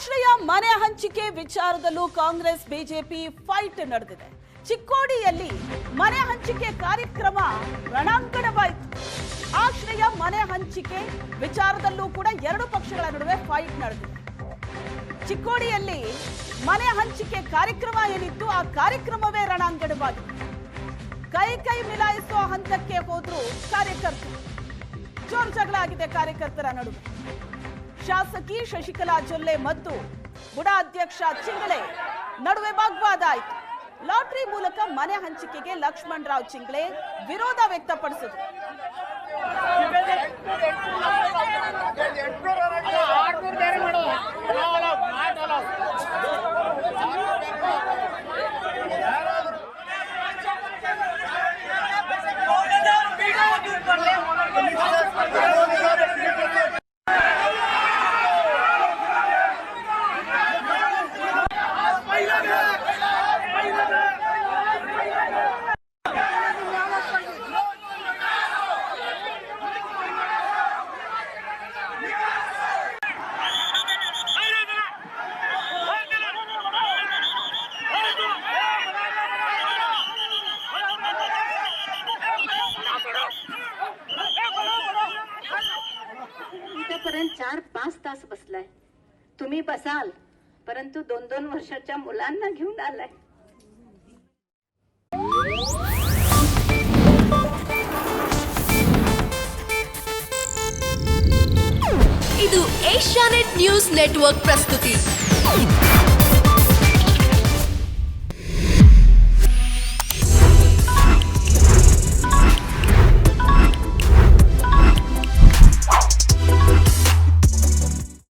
ಆಶ್ರಯ ಮನೆ ಹಂಚಿಕೆ ವಿಚಾರದಲ್ಲೂ ಕಾಂಗ್ರೆಸ್ ಬಿಜೆಪಿ ಫೈಟ್ ನಡೆದಿದೆ. ಚಿಕ್ಕೋಡಿಯಲ್ಲಿ ಮನೆ ಹಂಚಿಕೆ ಕಾರ್ಯಕ್ರಮ ರಣಾಂಗಣವಾಯಿತು. ಆಶ್ರಯ ಮನೆ ಹಂಚಿಕೆ ವಿಚಾರದಲ್ಲೂ ಕೂಡ ಎರಡು ಪಕ್ಷಗಳ ನಡುವೆ ಫೈಟ್ ನಡೆದಿದೆ. ಚಿಕ್ಕೋಡಿಯಲ್ಲಿ ಮನೆ ಹಂಚಿಕೆ ಕಾರ್ಯಕ್ರಮ ಏನಿತ್ತು, ಆ ಕಾರ್ಯಕ್ರಮವೇ ರಣಾಂಗಣವಾಗಿದೆ. ಕೈ ಮಿಲಾಯಿಸುವ ಹಂತಕ್ಕೆ ಹೋದ್ರು ಕಾರ್ಯಕರ್ತರು. ಜೋರು ಜಗಳ ಆಗಿದೆ ಕಾರ್ಯಕರ್ತರ ನಡುವೆ. ಶಾಸಕಿ ಶಶಿಕಲಾ ಜೊಲ್ಲೆ ಮತ್ತು ಬುಡಾ ಅಧ್ಯಕ್ಷ ಚಿಂಗಳೆ ನಡುವೆ ವಾಗ್ವಾದ ಆಯಿತು. ಲಾಟರಿ ಮೂಲಕ ಮನೆ ಹಂಚಿಕೆಗೆ ಲಕ್ಷ್ಮಣ್ ರಾವ್ ಚಿಂಗಳೆ ವಿರೋಧ ವ್ಯಕ್ತಪಡಿಸಿದರು. इथपर्यंत 4-5 तास बसलाय. तुम्ही बसाल, परंतु 2-2 वर्षाच्या मुलांना घेऊन आलाय. ಇದು ಏಷ್ಯಾನೆಟ್ ನ್ಯೂಸ್ ನೆಟ್ವರ್ಕ್ ಪ್ರಸ್ತುತಿ.